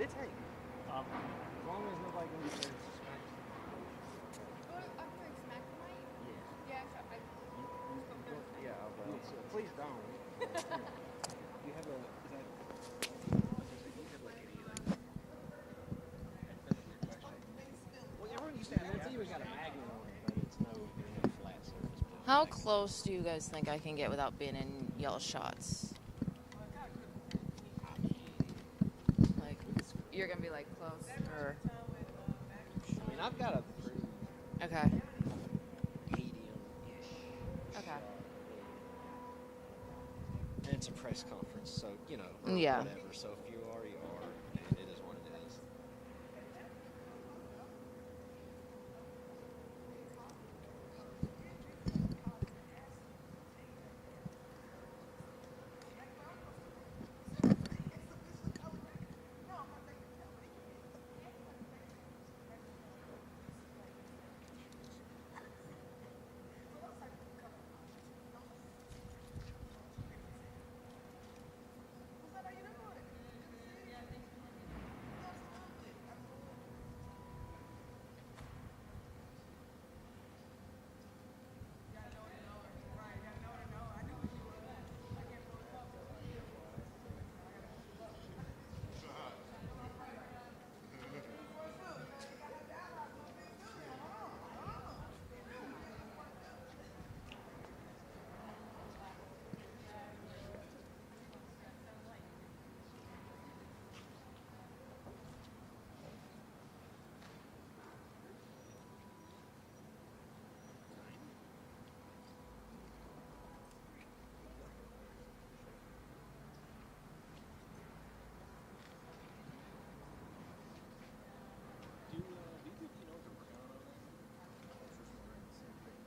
It's Hank. As long as nobody gonna be there to smack. I'm doing smack tonight? Yeah. Yeah, Yeah, well, so please don't. You have a, is that, you have like any, like, well, everyone used to have, it's even got a magnet on it, but it's no flat surface. How close do you guys think I can get without being in y'all shots? Like, you're gonna be like close, or? I mean, I've got a pretty Okay. medium-ish Okay. shot. And it's a press conference, so, you know, or Yeah. whatever. So if you are, you are. And it is what it is.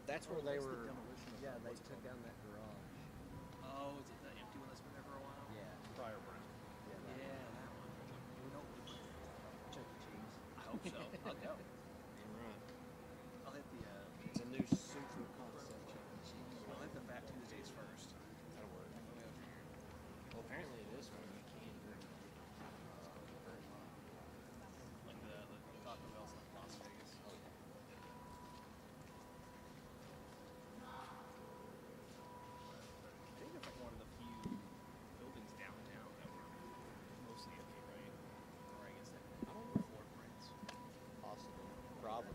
That's where they were. Yeah, they took down that garage. Oh, is it the empty one that's been there for a while? Yeah. Prior brand. Yeah, That one. We don't Chuck E. Cheese. I hope so. I'll go. You're right. I'll hit the It's a new super concept Chuck E. Cheese. I'll hit the Fat Tuesdays first. That'll work. Well, apparently this one you can drink. Like the Taco Bell's in Las Vegas. I think it's like one of the few buildings downtown that were mostly empty, right? Or I guess that I don't know floor prints. Possible. Probably.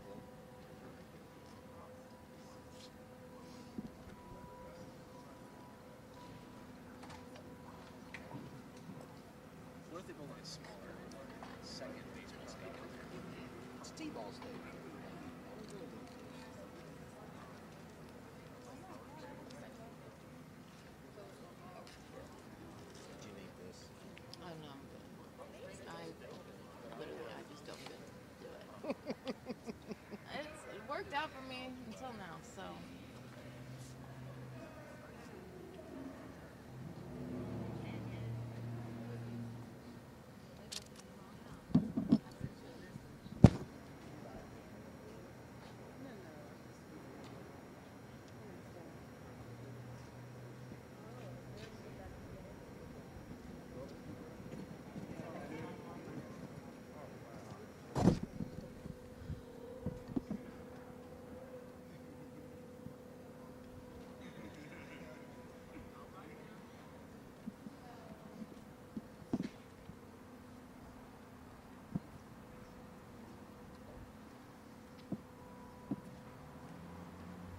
What if they build like a smaller second baseball stadium? It's a T-ball stadium. Did you need this? I don't know. I just don't do it. It worked out for me until now, so.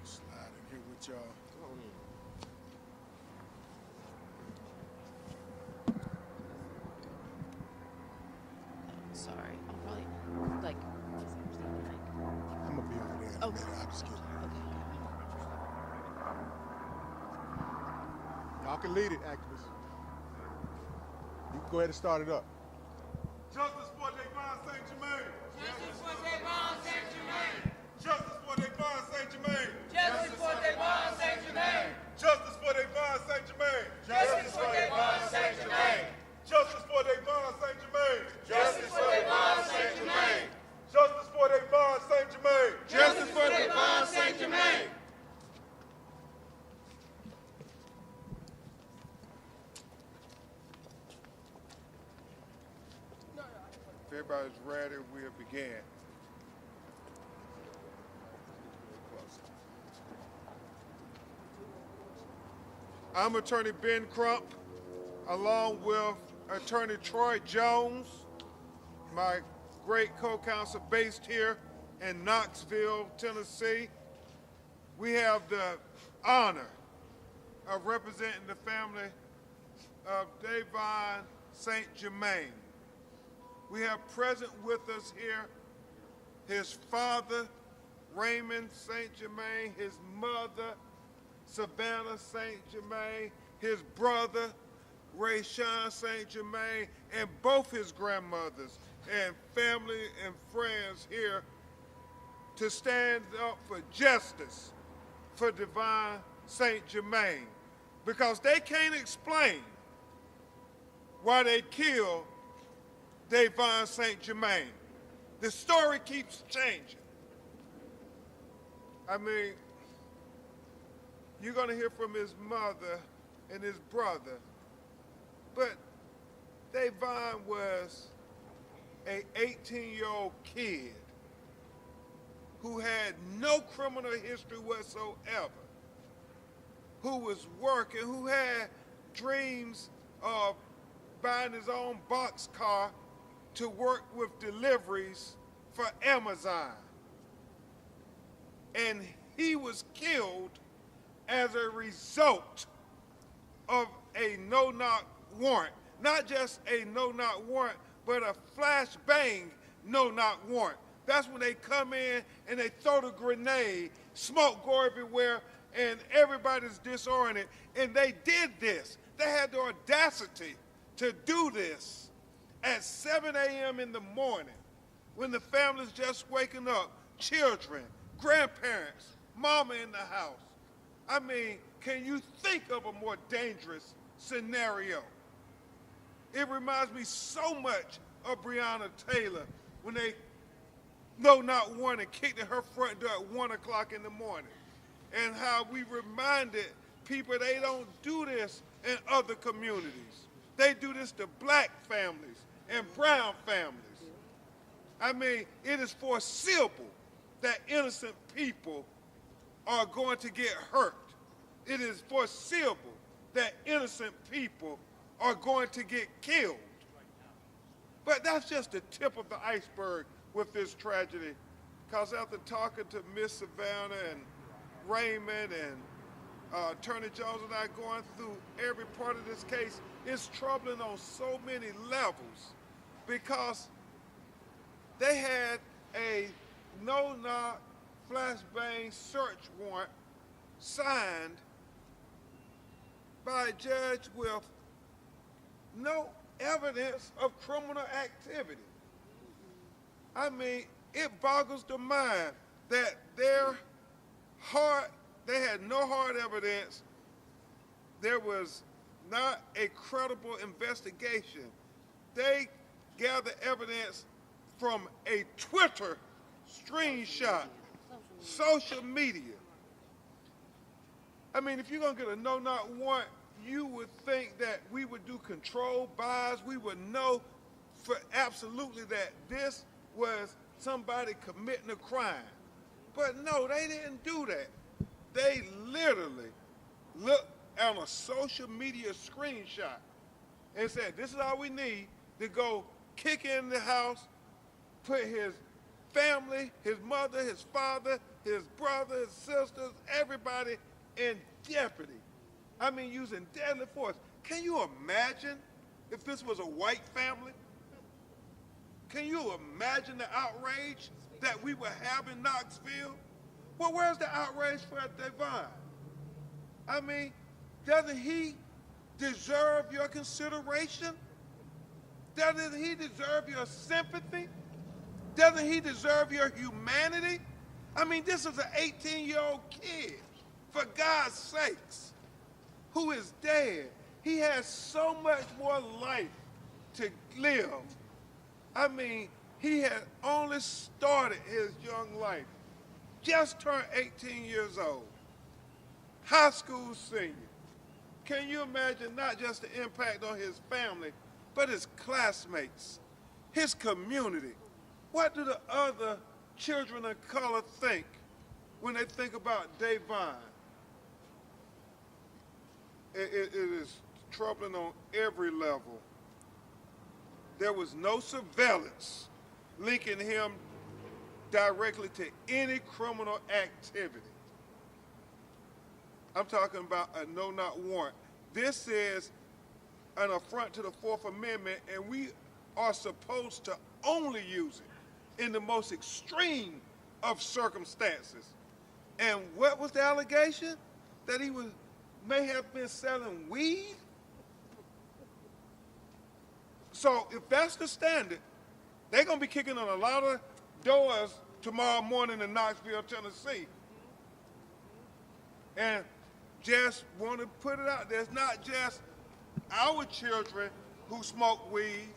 Slide in here with y'all. Come on in. Sorry. I'll probably, like, I'm gonna be over there in a minute. I'll just get Y'all can lead it, activists. You can go ahead and start it up. Justice for Daevon Saint-Germain. Justice for Daevon Saint-Germain. Justice for Daevon Saint-Germain. Justice for Daevon Saint-Germain. Justice for Daevon Saint-Germain. Justice for Daevon Saint-Germain. Justice for Daevon Saint-Germain. Justice for Daevon Saint-Germain. Justice for Daevon Saint-Germain. Justice for Daevon Saint-Germain. If everybody's ready, we'll begin. I'm Attorney Ben Crump, along with Attorney Troy Jones, my great co-counsel based here in Knoxville, Tennessee. We have the honor of representing the family of Daevon Saint-Germain. We have present with us here his father, Raymond Saint-Germain, his mother, Savannah Saint-Germain, his brother, Rayshawn Saint-Germain, and both his grandmothers and family and friends here to stand up for justice for Daevon Saint-Germain, because they can't explain why they killed Daevon Saint-Germain. The story keeps changing. I mean, you're going to hear from his mother and his brother, but Daevon was an 18-year-old kid who had no criminal history whatsoever, who was working, who had dreams of buying his own boxcar to work with deliveries for Amazon. And he was killed as a result of a no-knock warrant. Not just a no-knock warrant, but a flashbang no-knock warrant. That's when they come in and they throw the grenade, smoke go everywhere, and everybody's disoriented. And they did this. They had the audacity to do this at 7 a.m. in the morning when the family's just waking up, children, grandparents, mama in the house. I mean, can you think of a more dangerous scenario? It reminds me so much of Breonna Taylor when they no-knock warrant and kicked at her front door at 1 o'clock in the morning, and how we reminded people they don't do this in other communities. They do this to black families and brown families. I mean, it is foreseeable that innocent people are going to get hurt. It is foreseeable that innocent people are going to get killed. But that's just the tip of the iceberg with this tragedy, because after talking to Miss Savannah and Raymond and Attorney Jones and I going through every part of this case, it's troubling on so many levels, because they had a no-knock flashbang search warrant signed by a judge with no evidence of criminal activity. I mean, it boggles the mind that they had no hard evidence. There was not a credible investigation. They gathered evidence from a Twitter screenshot, social media. I mean, if you're gonna get a no-knock warrant, you would think that we would do controlled buys. We would know for absolutely that this was somebody committing a crime. But no, they didn't do that. They literally looked at a social media screenshot and said, this is all we need to go kick in the house, put his family, his mother, his father, his brother, his sisters, everybody in jeopardy. I mean, using deadly force. Can you imagine if this was a white family? Can you imagine the outrage that we would have in Knoxville? Well, where's the outrage for Daevon? I mean, doesn't he deserve your consideration? Doesn't he deserve your sympathy? Doesn't he deserve your humanity? I mean, this is an 18-year-old kid, for God's sakes, who is dead. He has so much more life to live. I mean, he had only started his young life, just turned 18 years old, high school senior. Can you imagine not just the impact on his family, but his classmates, his community. What do the other children of color think when they think about Daevon? It is troubling on every level. There was no surveillance linking him directly to any criminal activity. I'm talking about a no-knock warrant. This is an affront to the Fourth Amendment, and we are supposed to only use it in the most extreme of circumstances. And what was the allegation? That he may have been selling weed? So if that's the standard, they're going to be kicking on a lot of doors tomorrow morning in Knoxville, Tennessee. And just want to put it out there, it's not just our children who smoke weed,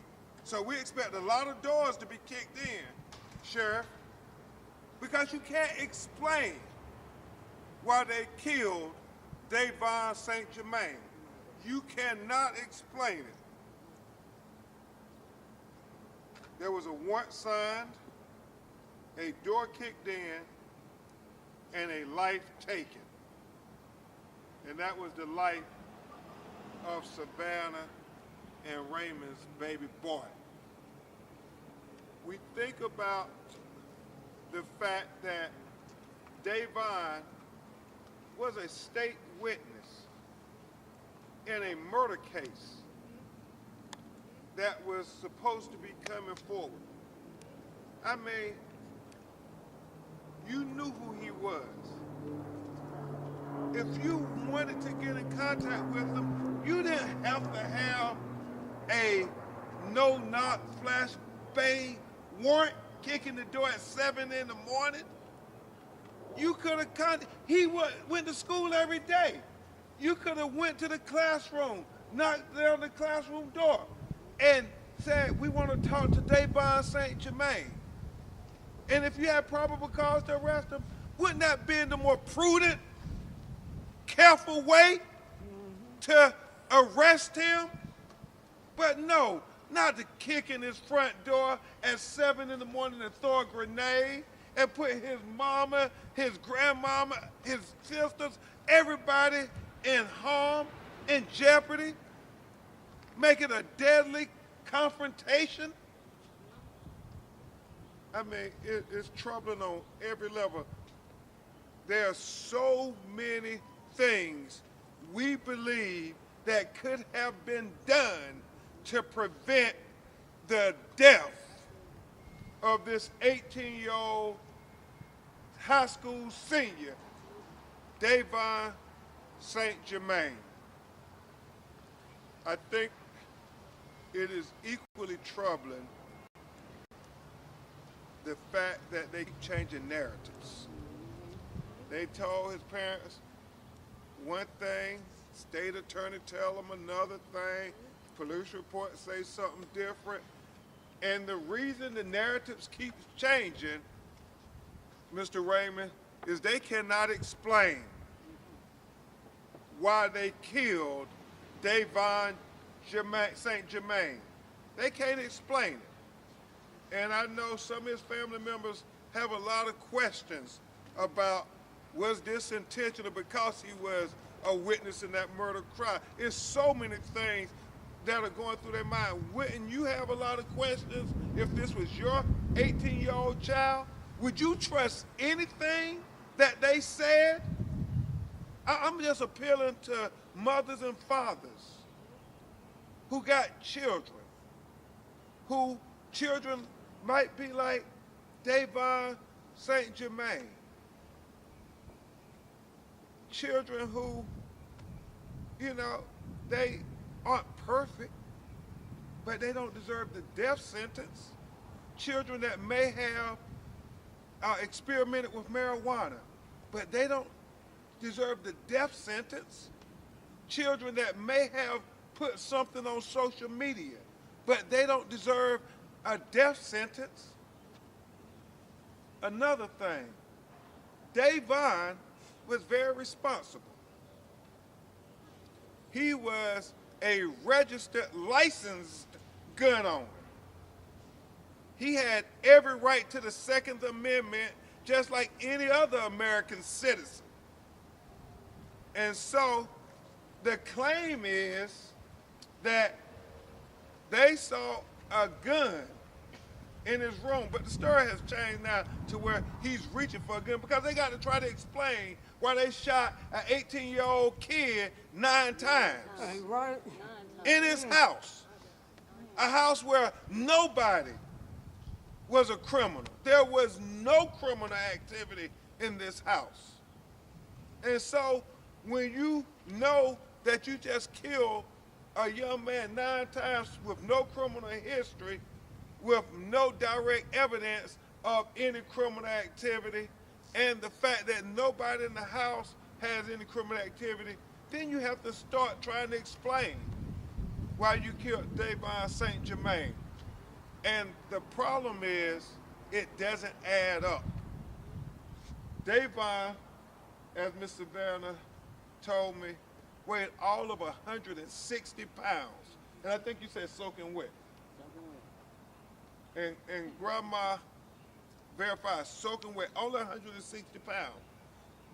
so we expect a lot of doors to be kicked in, Sheriff, because you can't explain why they killed Daevon Saint-Germain. You cannot explain it. There was a warrant signed, a door kicked in, and a life taken. And that was the life of Savannah and Raymond's baby boy. We think about the fact that Daevon was a state witness in a murder case that was supposed to be coming forward. I mean, you knew who he was. If you wanted to get in contact with him, you didn't have to have a no-knock flashbang warrant kicking the door at 7 in the morning. You could have he went to school every day. You could have went to the classroom, knocked down the classroom door, and said, we want to talk to Daevon Saint-Germain. And if you had probable cause to arrest him, wouldn't that be the more prudent, careful way to arrest him? But no, not to kick in his front door at 7 in the morning and throw a grenade and put his mama, his grandmama, his sisters, everybody in harm, in jeopardy, make it a deadly confrontation. I mean, it's troubling on every level. There are so many things we believe that could have been done to prevent the death of this 18-year-old high school senior, Daevon Saint-Germain. I think it is equally troubling the fact that they keep changing narratives. They told his parents one thing, state attorney tell them another thing, police reports say something different. And the reason the narratives keep changing, Mr. Raymond, is they cannot explain why they killed Daevon Saint-Germain. They can't explain it. And I know some of his family members have a lot of questions about, was this intentional because he was a witness in that murder crime? There's so many things that are going through their mind. Wouldn't you have a lot of questions if this was your 18-year-old child? Would you trust anything that they said? I'm just appealing to mothers and fathers who got children, who children might be like Daevon Saint-Germain. Children who, you know, they aren't perfect, but they don't deserve the death sentence. Children that may have experimented with marijuana, but they don't deserve the death sentence. Children that may have put something on social media, but they don't deserve a death sentence. Another thing, Daevon was very responsible. He was a registered, licensed gun owner. He had every right to the Second Amendment just like any other American citizen. And so the claim is that they saw a gun in his room, but the story has changed now to where he's reaching for a gun because they got to try to explain why they shot an 18-year-old kid 9 times in his house. A house where nobody was a criminal. There was no criminal activity in this house. And so when you know that you just killed a young man 9 times with no criminal history, with no direct evidence of any criminal activity, and the fact that nobody in the house has any criminal activity, then you have to start trying to explain why you killed Daevon Saint-Germain. And the problem is, it doesn't add up. Daevon, as Miss Savannah told me, weighed all of 160 pounds. And I think you said soaking wet. And Grandma verified, soaking wet, only 160 pounds.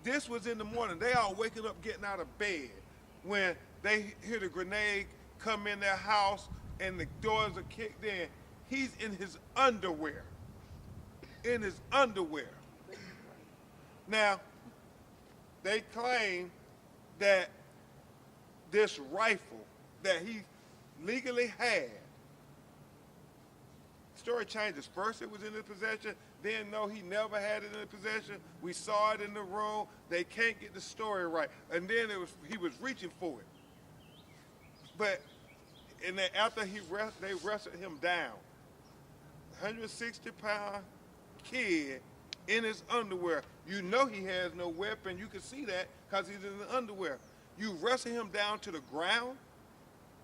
This was in the morning. They all waking up, getting out of bed when they hear the grenade come in their house and the doors are kicked in. He's in his underwear. In his underwear. Now, they claim that this rifle that he legally had, story changes. First it was in his possession, then no, he never had it in his possession. We saw it in the room. They can't get the story right. And then he was reaching for it. But and then after they wrestled him down, 160-pound kid in his underwear. You know he has no weapon. You can see that because he's in the underwear. You wrestle him down to the ground,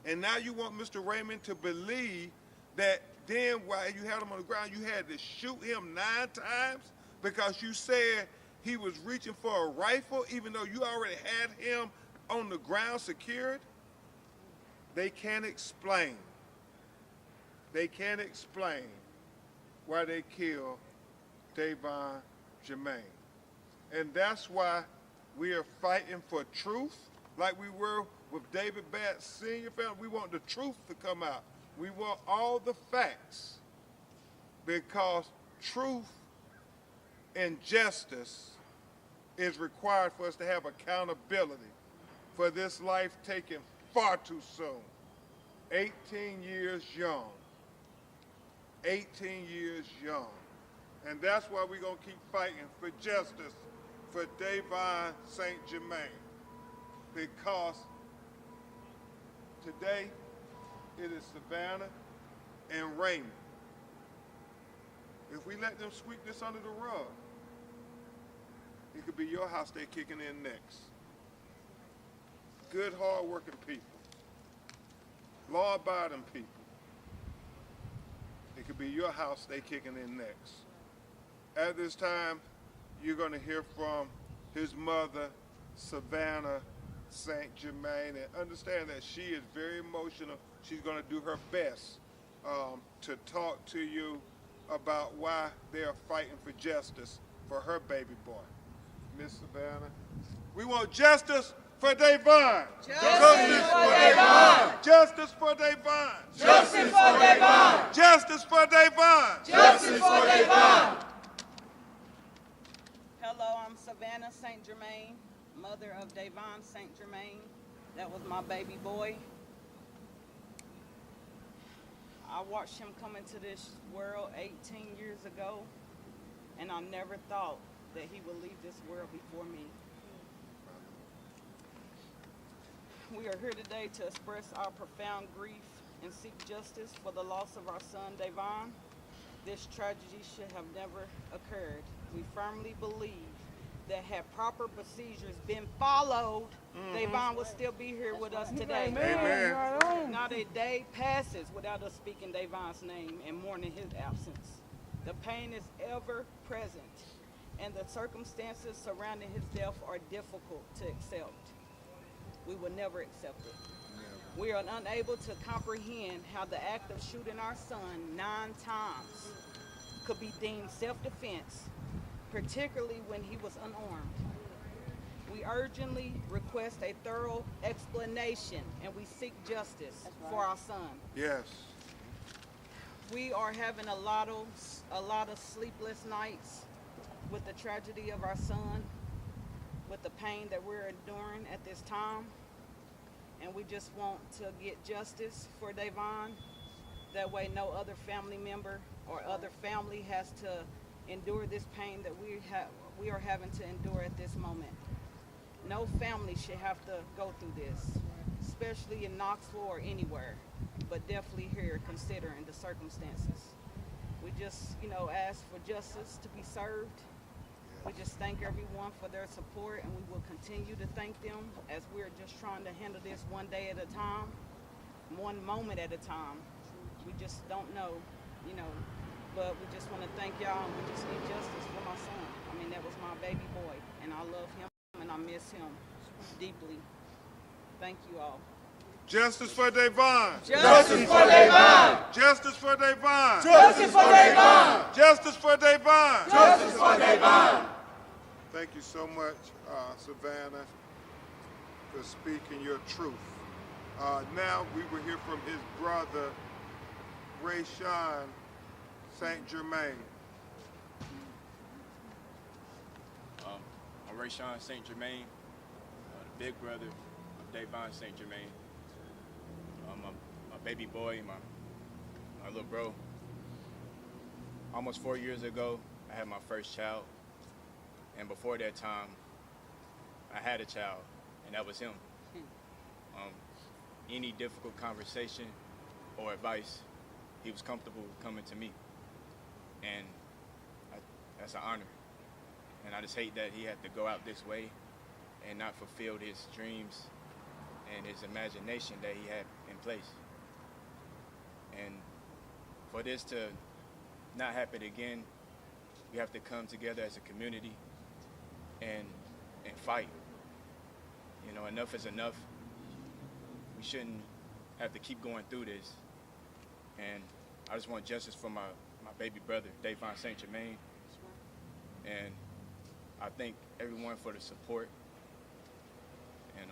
and now you want Mr. Raymond to believe that then while you had him on the ground, you had to shoot him 9 times because you said he was reaching for a rifle even though you already had him on the ground secured? They can't explain. They can't explain why they killed Daevon Germain. And that's why we are fighting for truth, like we were with David Batts Sr. family. We want the truth to come out. We want all the facts because truth and justice is required for us to have accountability for this life taken far too soon. 18 years young. 18 years young. And that's why we're going to keep fighting for justice for Daevon Saint-Germain. Because today it is Savannah and Raymond. If we let them sweep this under the rug, it could be your house they're kicking in next. Good, hard-working people. Law-abiding people. It could be your house they kicking in next. At this time, you're going to hear from his mother, Savannah Saint-Germain, and understand that she is very emotional. She's going to do her best to talk to you about why they are fighting for justice for her baby boy. Miss Savannah, we want justice for Daevon. Justice for Daevon. Justice for Daevon. Justice for Daevon. Justice for Daevon. Justice for Daevon. Hello, I'm Savannah Saint-Germain, mother of Daevon Saint-Germain. That was my baby boy. I watched him come into this world 18 years ago, and I never thought that he would leave this world before me. We are here today to express our profound grief and seek justice for the loss of our son, Daevon. This tragedy should have never occurred. We firmly believe that had proper procedures been followed, Daevon would still be here with us today. Amen. Not a day passes without us speaking Daevon's name and mourning his absence. The pain is ever present, and the circumstances surrounding his death are difficult to accept. We will never accept it. We are unable to comprehend how the act of shooting our son 9 times could be deemed self-defense, particularly when he was unarmed. We urgently request a thorough explanation, and we seek justice for our son. Yes. We are having a lot of sleepless nights with the tragedy of our son, with the pain that we're enduring at this time, and we just want to get justice for Daevon. That way no other family member or other family has to endure this pain that we are having to endure at this moment. No family should have to go through this, especially in Knoxville or anywhere, but definitely here considering the circumstances. We just, ask for justice to be served. We just thank everyone for their support, and we will continue to thank them as we're just trying to handle this one day at a time, one moment at a time. We just don't know, but we just want to thank y'all, and we just need justice for my son. I mean, that was my baby boy, and I love him, and I miss him deeply. Thank you all. Justice for Daevon. Justice for Daevon. Justice for Daevon. Justice for Daevon. Justice for Daevon. Justice for Daevon. Thank you so much, Savannah, for speaking your truth. Now we will hear from his brother, Daevon Saint-Germain. I'm Daevon Saint-Germain, the big brother of Daevon Saint-Germain. My baby boy, my little bro. Almost 4 years ago, I had my first child. And before that time, I had a child, and that was him. Any difficult conversation or advice, he was comfortable coming to me. And that's an honor. And I just hate that he had to go out this way and not fulfill his dreams and his imagination that he had in place. And for this to not happen again, we have to come together as a community and fight. Enough is enough. We shouldn't have to keep going through this. And I just want justice for my baby brother, Daevon Saint-Germain. And I thank everyone for the support. And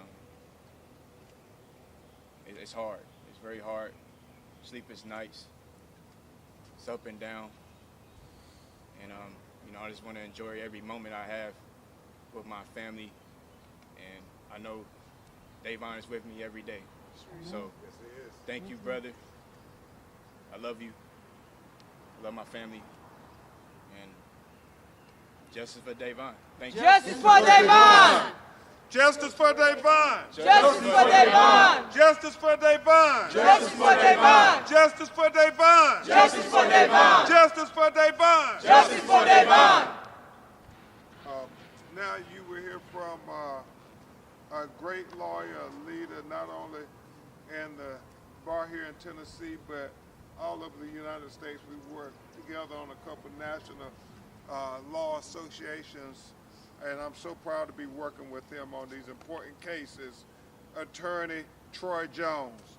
it's hard. It's very hard. Sleepless nights. It's up and down. And I just want to enjoy every moment I have with my family. And I know Daevon is with me every day. So thank you, brother. I love you. I love my family. And justice for Daevon. Thank you. Justice for Daevon. Justice for Daevon. Justice for Daevon. Justice for Daevon. Justice for Daevon. Justice for Daevon. Justice for Daevon. Justice for Daevon. Justice for Daevon. Now you will hear from a great lawyer, a leader, not only in the bar here in Tennessee, but all over the United States. We work together on a couple national law associations, and I'm so proud to be working with him on these important cases. Attorney Troy Jones,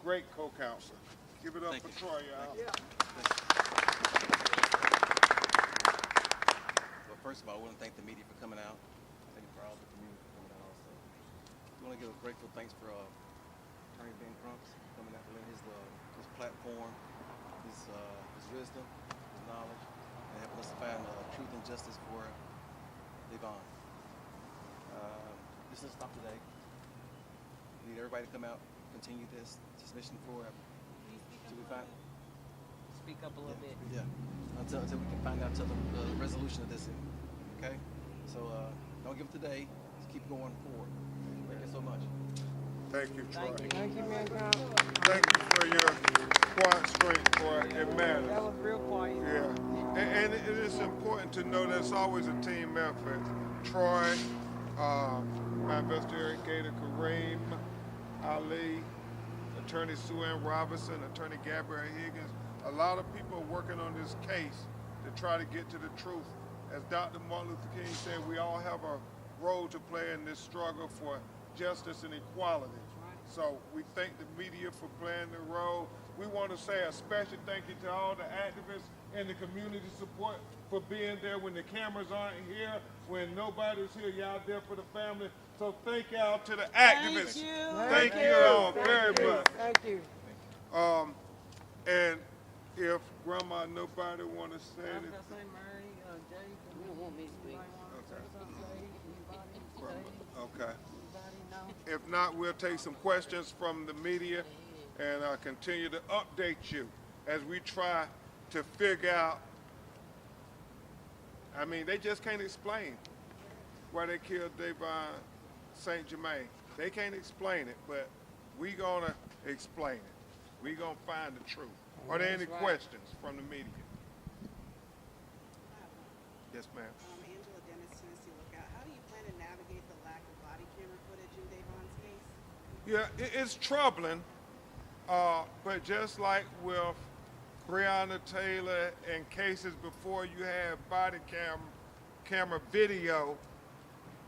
great co-counsel. Give it up for Troy, y'all. Well, first of all, I want to thank the media for coming out. Thank you for all the community for coming out also. I want to give a grateful thanks for Attorney Ben Crump coming out with his platform, his wisdom, his knowledge, and helping us to find truth and justice for Daevon. This is stop today. We need everybody to come out, continue this mission for until we find. Speak up a little bit. Yeah, until we can find out the resolution of this. Okay, so don't give it today. Just keep going forward. Thank you so much. Thank you, Troy. Thank you, Ben Crump. Thank you for your quiet strength, for it matters. That was real quiet. Yeah, and it is important to know that it's always a team effort. Troy, my investigator Kareem, Ali, Attorney Sue Ann Robinson, Attorney Gabrielle Higgins, a lot of people working on this case to try to get to the truth. As Dr. Martin Luther King said, we all have a role to play in this struggle for justice and equality. So we thank the media for playing the role. We want to say a special thank you to all the activists and the community support for being there when the cameras aren't here, when nobody's here. Y'all there for the family. So thank y'all to the activists. Thank you all very much. Thank you. And if Grandma, nobody want to say anything. You don't want me to speak. Okay. If not, we'll take some questions from the media and continue to update you as we try to figure out. I mean, they just can't explain why they killed Daevon Saint-Germain. They can't explain it, but we gonna explain it. We gonna find the truth. Are there any questions from the media? Yes, ma'am. Angela Dennis, Tennessee Lookout. How do you plan to navigate the lack of body camera footage in Daevon's case? Yeah, it's troubling, but just like with Breonna Taylor and cases before you had body camera video,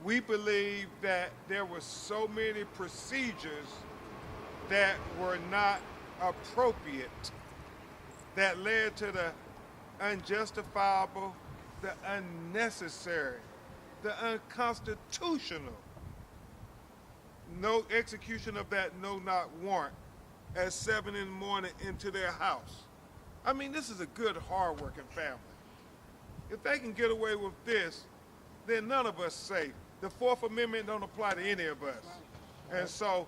we believe that there were so many procedures that were not appropriate that led to the unjustifiable, the unnecessary, the unconstitutional no execution of that no-knock warrant at 7 in the morning into their house. I mean, this is a good, hard-working family. If they can get away with this, then none of us safe. The Fourth Amendment don't apply to any of us. And so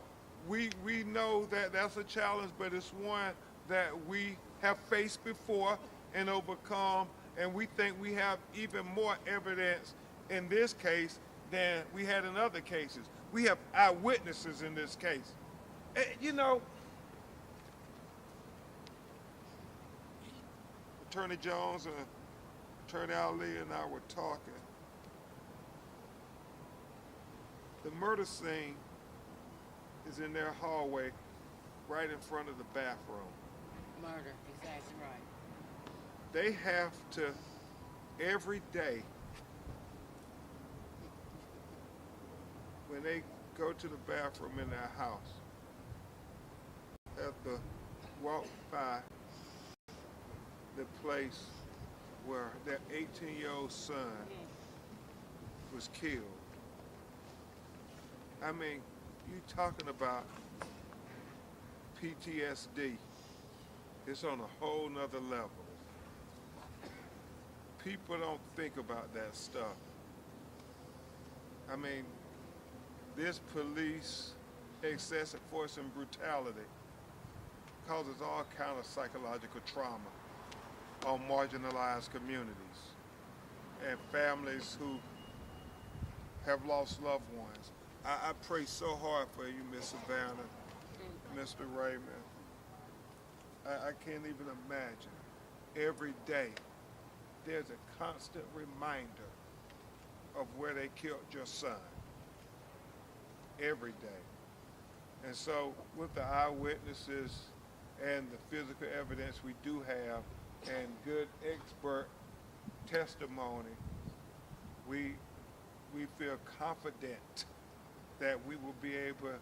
we know that that's a challenge, but it's one that we have faced before and overcome, and we think we have even more evidence in this case than we had in other cases. We have eyewitnesses in this case. You know, Attorney Jones and Attorney Ali and I were talking. The murder scene is in their hallway right in front of the bathroom. Murder, exactly right. They have to, every day, when they go to the bathroom in their house, have to walk by the place where their 18-year-old son was killed. I mean, you talking about PTSD. It's on a whole nother level. People don't think about that stuff. I mean, this police excessive force and brutality causes all kind of psychological trauma on marginalized communities and families who have lost loved ones. I pray so hard for you, Miss Savannah, Mr. Raymond. I can't even imagine. Every day, there's a constant reminder of where they killed your son. Every day. And so, with the eyewitnesses and the physical evidence we do have, and good expert testimony, we feel confident that we will be able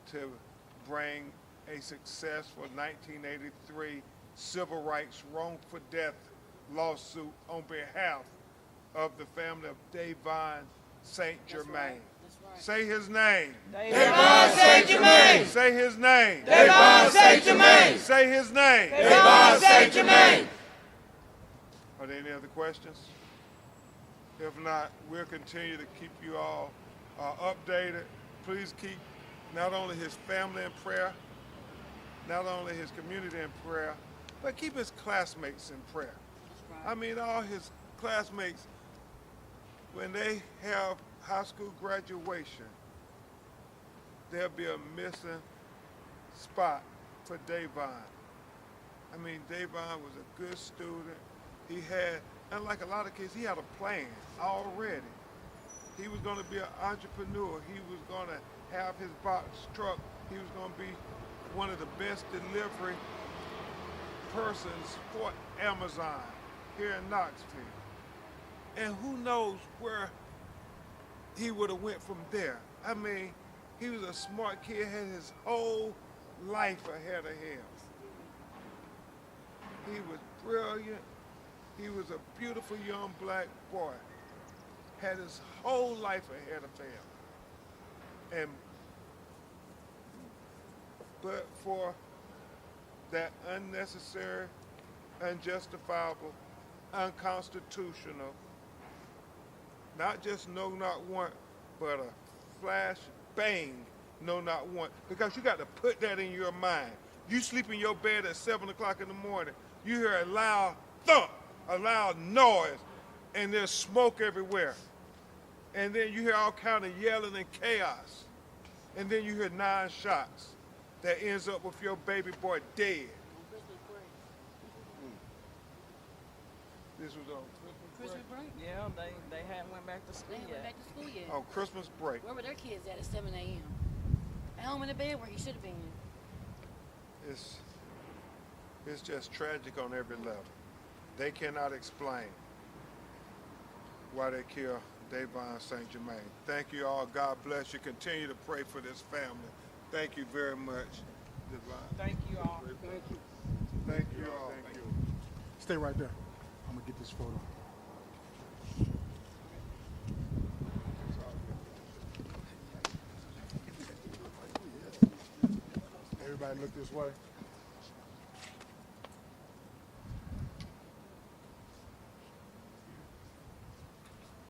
to bring a successful 1983 civil rights wrongful death lawsuit on behalf of the family of Daevon Saint-Germain. That's right. Say his name. Daevon Saint-Germain. Say his name. Daevon Saint-Germain. Say his name. Daevon Saint-Germain. Are there any other questions? If not, we'll continue to keep you all updated. Please keep not only his family in prayer, not only his community in prayer, but keep his classmates in prayer. I mean, all his classmates, when they have high school graduation, there'll be a missing spot for Daevon. I mean, Daevon was a good student. He had, unlike a lot of kids, he had a plan already. He was going to be an entrepreneur. He was going to have his box truck. He was going to be one of the best delivery persons for Amazon here in Knoxville. And who knows where he would have went from there. I mean, He was a smart kid, had his whole life ahead of him. He was brilliant. He was a beautiful young black boy. Had his whole life ahead of him. But for that unnecessary, unjustifiable, unconstitutional, not just no, not one, but a flash bang, no, not one. Because you got to put that in your mind. You sleep in your bed at 7 o'clock in the morning, you hear a loud thump, a loud noise, and there's smoke everywhere. And then you hear all kind of yelling and chaos. And then you hear 9 shots that ends up with your baby boy dead. This was on Christmas break? Yeah, they hadn't went back to school They yet. went back to school yet. On Christmas break. Where were their kids at 7 a.m.? At home in the bed where he should have been. It's just tragic on every level. They cannot explain why they killed Daevon Saint-Germain. Thank you all. God bless you. Continue to pray for this family. Thank you very much, Daevon. Thank you all. Thank you. Thank you all. Thank you. Stay right there. I'm gonna get this photo. Everybody look this way.